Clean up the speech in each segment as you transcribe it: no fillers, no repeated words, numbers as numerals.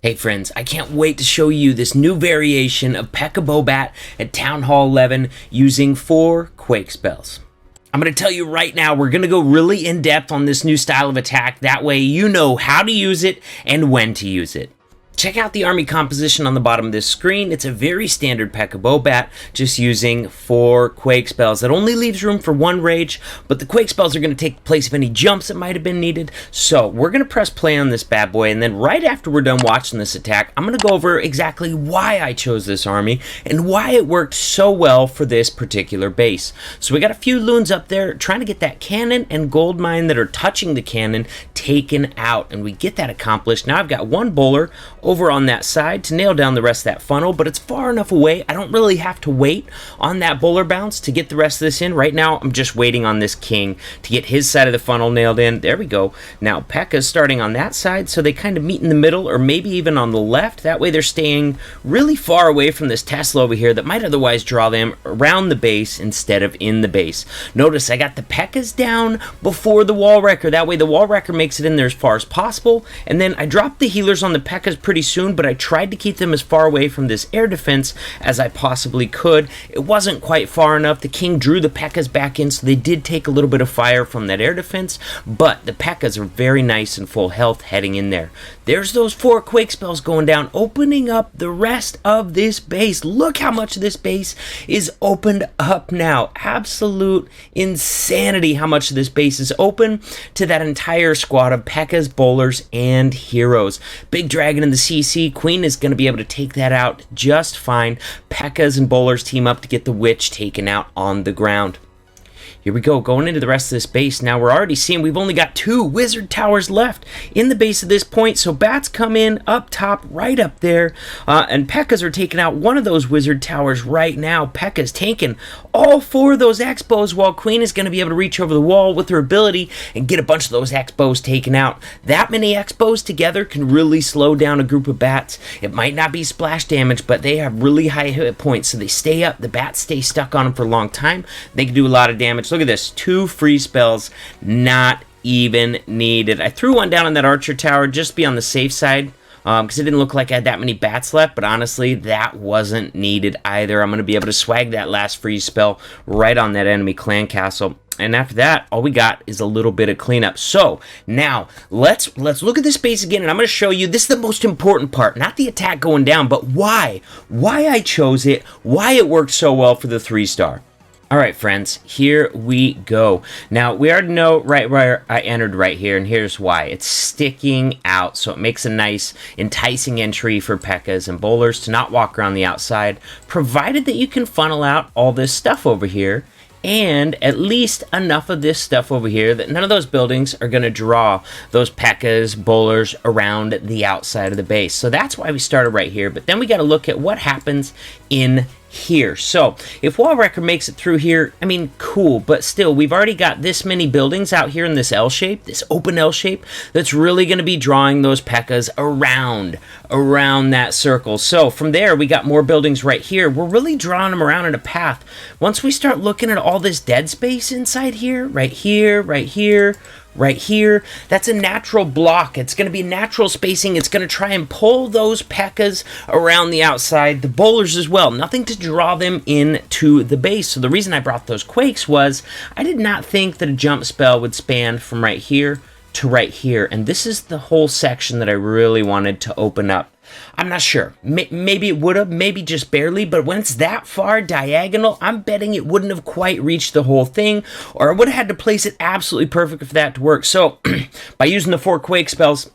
Hey friends, I can't wait to show you this new variation of PEKKA BOBAT at Town Hall 11 using 4 Quake spells. I'm going to tell you right now, we're going to go really in depth on this new style of attack. That way you know how to use it and when to use it. Check out the army composition on the bottom of this screen. It's a very standard PEKKA BOBAT, just using 4 Quake spells. That only leaves room for 1 rage, but the Quake spells are going to take place of any jumps that might have been needed. So we're going to press play on this bad boy, and then right after we're done watching this attack, I'm going to go over exactly why I chose this army and why it worked so well for this particular base. So we got a few loons up there trying to get that cannon and gold mine that are touching the cannon taken out, and we get that accomplished. Now I've got 1 bowler over on that side to nail down the rest of that funnel, but it's far enough away I don't really have to wait on that bowler bounce to get the rest of this in. Right now I'm just waiting on this king to get his side of the funnel nailed in. There we go. Now Pekka's starting on that side, so they kind of meet in the middle, or maybe even on the left. That way they're staying really far away from this Tesla over here that might otherwise draw them around the base instead of in the base. Notice I got the Pekkas down before the wall wrecker. That way the wall wrecker makes it in there as far as possible, and then I dropped the healers on the Pekkas pretty soon, but I tried to keep them as far away from this air defense as I possibly could. It wasn't quite far enough. The king drew the Pekkas back in, so they did take a little bit of fire from that air defense, but the Pekkas are very nice and full health heading in there. There's those 4 Quake spells going down, opening up the rest of this base. Look how much of this base is opened up now. Absolute insanity how much of this base is open to that entire squad of Pekkas, bowlers, and heroes. Big dragon in the CC. Queen is going to be able to take that out just fine. Pekkas and bowlers team up to get the witch taken out on the ground. Here we go, going into the rest of this base. Now we're already seeing we've only got 2 wizard towers left in the base at this point, so bats come in up top, right up there, and Pekkas are taking out one of those wizard towers right now. Pekka's taking all 4 of those X-bows, while Queen is going to be able to reach over the wall with her ability and get a bunch of those X-bows taken out. That many X-bows together can really slow down a group of bats. It might not be splash damage, but they have really high hit points, so they stay up. The bats stay stuck on them for a long time. They can do a lot of damage. Look at this, 2 free spells, not even needed. I threw one down on that archer tower just to be on the safe side, because it didn't look like I had that many bats left, but honestly, that wasn't needed either. I'm going to be able to swag that last free spell right on that enemy clan castle. And after that, all we got is a little bit of cleanup. So now let's look at this base again, and I'm going to show you, this is the most important part, not the attack going down, but why I chose it, why it worked so well for the 3-star. All right, friends, here we go. Now, we already know right where I entered right here, and here's why. It's sticking out, so it makes a nice, enticing entry for Pekkas and bowlers to not walk around the outside, provided that you can funnel out all this stuff over here, and at least enough of this stuff over here that none of those buildings are going to draw those Pekkas, bowlers around the outside of the base. So that's why we started right here, but then we got to look at what happens in here. So if wall wrecker makes it through here, I mean, cool, but still we've already got this many buildings out here in this L shape, this open L shape, that's really going to be drawing those Pekkas around that circle. So from there we got more buildings right here. We're really drawing them around in a path. Once we start looking at all this dead space inside here, right here, right here, right here, that's a natural block. It's going to be natural spacing. It's going to try and pull those Pekkas around the outside, the bowlers as well. Nothing to draw them into the base. So the reason I brought those Quakes was I did not think that a jump spell would span from right here to right here, and this is the whole section that I really wanted to open up. I'm not sure. Maybe it would have, maybe just barely, but when it's that far diagonal, I'm betting it wouldn't have quite reached the whole thing, or I would have had to place it absolutely perfect for that to work. So by using the 4 Quake spells,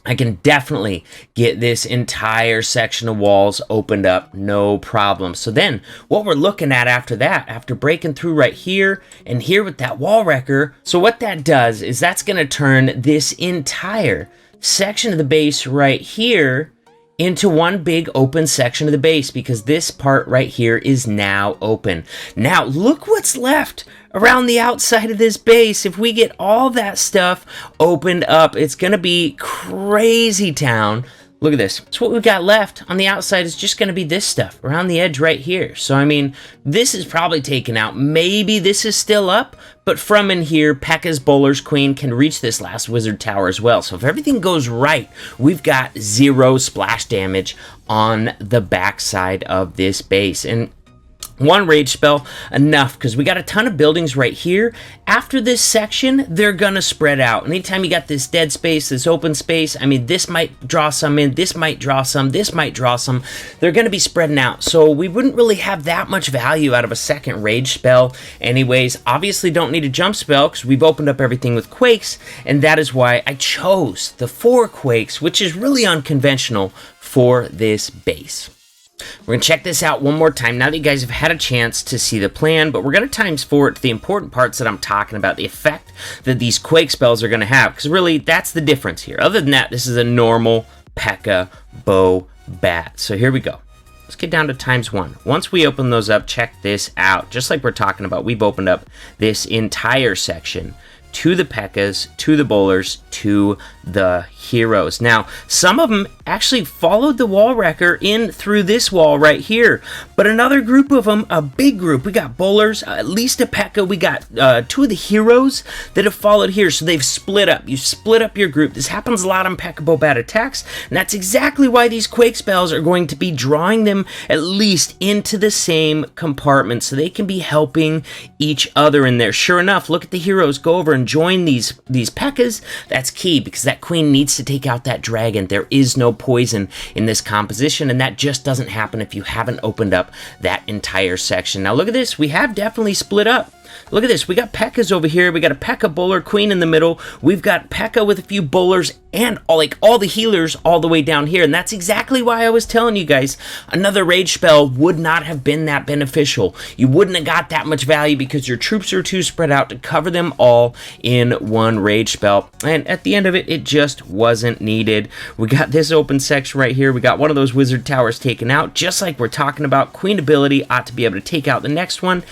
I can definitely get this entire section of walls opened up, no problem. So then what we're looking at after that, after breaking through right here and here with that wall wrecker, so what that does is that's going to turn this entire section of the base right here into one big open section of the base, because this part right here is now open. Now look what's left around the outside of this base. If we get all that stuff opened up, it's gonna be crazy town. Look at this. So what we got left on the outside is just going to be this stuff around the edge right here. So, I mean, this is probably taken out. Maybe this is still up, but from in here, Pekka's Bowler's Queen can reach this last wizard tower as well. So if everything goes right, we've got 0 splash damage on the backside of this base. And one rage spell, enough, because we got a ton of buildings right here. After this section, they're gonna spread out. Anytime you got this dead space, this open space, I mean, this might draw some in, this might draw some, this might draw some. They're gonna be spreading out, so we wouldn't really have that much value out of a second rage spell anyways. Obviously don't need a jump spell because we've opened up everything with Quakes, and that is why I chose the 4 Quakes, which is really unconventional for this base. We're going to check this out one more time now that you guys have had a chance to see the plan, but we're going to ×4 to the important parts that I'm talking about, the effect that these Quake spells are going to have, because really that's the difference here. Other than that, this is a normal Pekka Bobat. So here we go. Let's get down to ×1. Once we open those up, check this out. Just like we're talking about, we've opened up this entire section to the Pekkas, to the bowlers, to the heroes. Now, some of them actually followed the wall wrecker in through this wall right here, but another group of them, a big group, we got bowlers, at least a Pekka, we got 2 of the heroes that have followed here, so they've split up. You split up your group. This happens a lot on Pekka Bobat attacks, and that's exactly why these Quake spells are going to be drawing them at least into the same compartment, so they can be helping each other in there. Sure enough, look at the heroes go over and join these Pekkas. That's key, because that queen needs to take out that dragon. There is no poison in this composition, and that just doesn't happen if you haven't opened up that entire section. Now look at this, we have definitely split up. Look at this, we got Pekkas over here, we got a Pekka bowler queen in the middle, we've got Pekka with a few bowlers, and all the healers all the way down here, and that's exactly why I was telling you guys, another rage spell would not have been that beneficial. You wouldn't have got that much value because your troops are too spread out to cover them all in one rage spell, and at the end of it, it just wasn't needed. We got this open section right here, we got one of those wizard towers taken out, just like we're talking about. Queen ability ought to be able to take out the next one.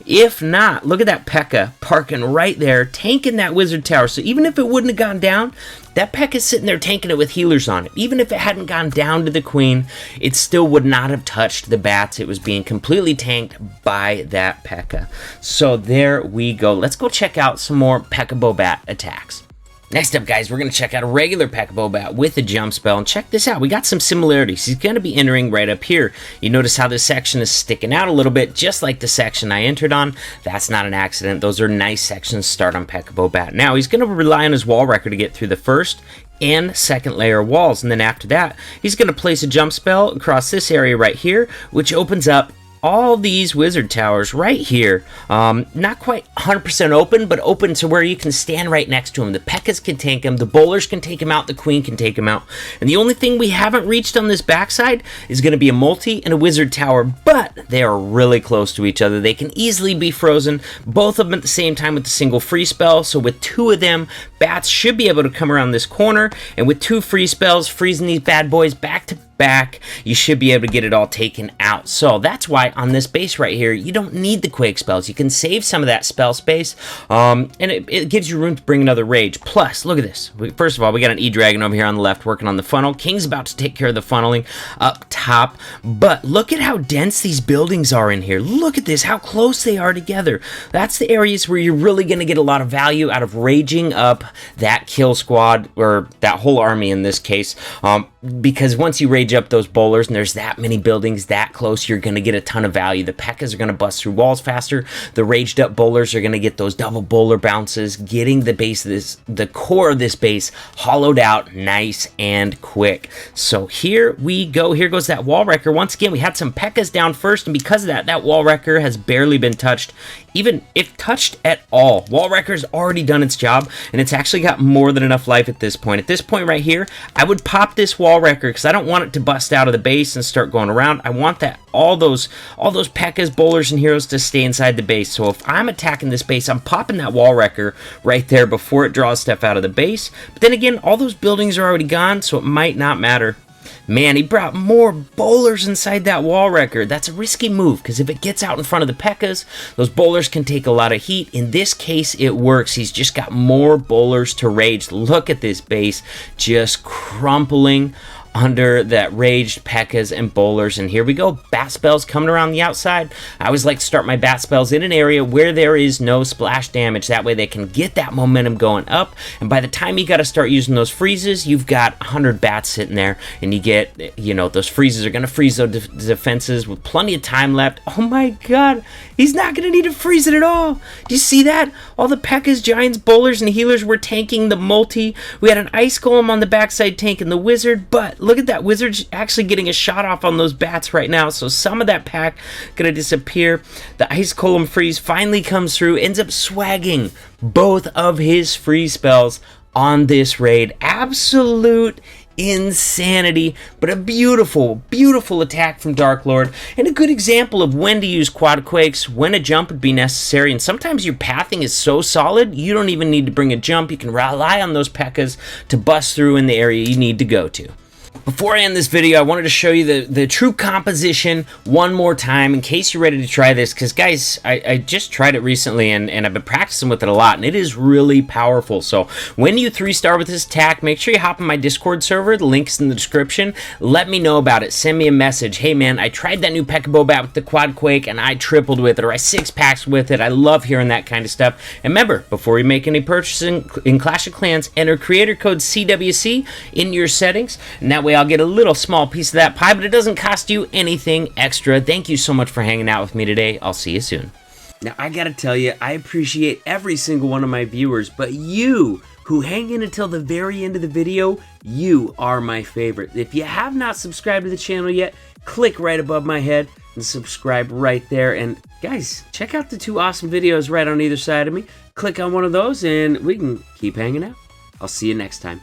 If not, look at that Pekka parking right there, tanking that wizard tower. So even if it wouldn't have gone down, that Pekka's sitting there tanking it with healers on it. Even if it hadn't gone down to the queen, it still would not have touched the bats. It was being completely tanked by that Pekka. So there we go. Let's go check out some more Pekka Bobat attacks. Next up, guys, we're going to check out a regular Pekka Bobat with a jump spell, and check this out. We got some similarities. He's going to be entering right up here. You notice how this section is sticking out a little bit, just like the section I entered on. That's not an accident. Those are nice sections to start on Pekka Bobat. Now, he's going to rely on his wall wrecker to get through the first and second layer walls, and then after that, he's going to place a jump spell across this area right here, which opens up all these wizard towers right here, not quite 100% open, but open to where you can stand right next to him. The Pekkas can tank him, the bowlers can take him out, the queen can take him out. And the only thing we haven't reached on this backside is going to be a multi and a wizard tower, but they are really close to each other. They can easily be frozen, both of them at the same time with a single free spell. So with 2 of them, bats should be able to come around this corner, and with 2 free spells, freezing these bad boys back to back, you should be able to get it all taken out. So that's why on this base right here, you don't need the Quake spells. You can save some of that spell space, and it gives you room to bring another rage. Plus, look at this. First of all, we got an E-Dragon over here on the left working on the funnel. King's about to take care of the funneling up top, but look at how dense these buildings are in here. Look at this, how close they are together. That's the areas where you're really going to get a lot of value out of raging up that kill squad, or that whole army in this case, because once you rage up those bowlers and there's that many buildings that close, you're going to get a ton of value. The Pekkas are going to bust through walls faster. The raged up bowlers are going to get those double bowler bounces, getting the base of this, the core of this base hollowed out nice and quick. So here we go. Here goes that wall wrecker. Once again, we had some Pekkas down first, and because of that, that wall wrecker has barely been touched, even if touched at all. Wall wrecker's already done its job, and it's actually got more than enough life at this point. At this point right here, I would pop this wall wrecker because I don't want it to bust out of the base and start going around. I want that all those Pekkas, bowlers, and heroes to stay inside the base. So if I'm attacking this base, I'm popping that wall wrecker right there before it draws stuff out of the base. But then again, all those buildings are already gone, so it might not matter. Man, he brought more bowlers inside that wall wrecker. That's a risky move, because if it gets out in front of the Pekkas, those bowlers can take a lot of heat. In this case, it works. He's just got more bowlers to rage. Look at this base just crumpling under that raged P.E.K.K.A.s and bowlers. And here we go, bat spells coming around the outside. I always like to start my bat spells in an area where there is no splash damage. That way they can get that momentum going up. And by the time you got to start using those freezes, you've got 100 bats sitting there, and you get, you know, those freezes are going to freeze those defenses with plenty of time left. Oh my god, he's not going to need to freeze it at all. Do you see that? All the P.E.K.K.A.s, Giants, bowlers, and healers were tanking the multi. We had an ice golem on the backside tanking the wizard, but look at that, wizard's actually getting a shot off on those bats right now, so some of that pack gonna disappear. The ice golem freeze finally comes through, ends up swagging both of his freeze spells on this raid. Absolute insanity, but a beautiful, beautiful attack from Dark Lord, and a good example of when to use quad quakes, when a jump would be necessary. And sometimes your pathing is so solid you don't even need to bring a jump. You can rely on those P.E.K.K.A.s to bust through in the area you need to go to. Before I end this video, I wanted to show you the true composition one more time in case you're ready to try this, because guys, I just tried it recently and I've been practicing with it a lot, and it is really powerful. So when you 3-star with this attack, make sure you hop on my Discord server. The link's in the description. Let me know about it. Send me a message. Hey man, I tried that new P.E.K.K.A. Bobat with the quad quake and I tripled with it, or I 6-packs with it. I love hearing that kind of stuff. And remember, before you make any purchasing in Clash of Clans, enter creator code CWC in your settings, and that way I'll get a little small piece of that pie, but it doesn't cost you anything extra. Thank you so much for hanging out with me today. I'll see you soon. Now, I gotta tell you, I appreciate every single one of my viewers, but you who hang in until the very end of the video, you are my favorite. If you have not subscribed to the channel yet, click right above my head and subscribe right there. And guys, check out the 2 awesome videos right on either side of me. Click on one of those and we can keep hanging out. I'll see you next time.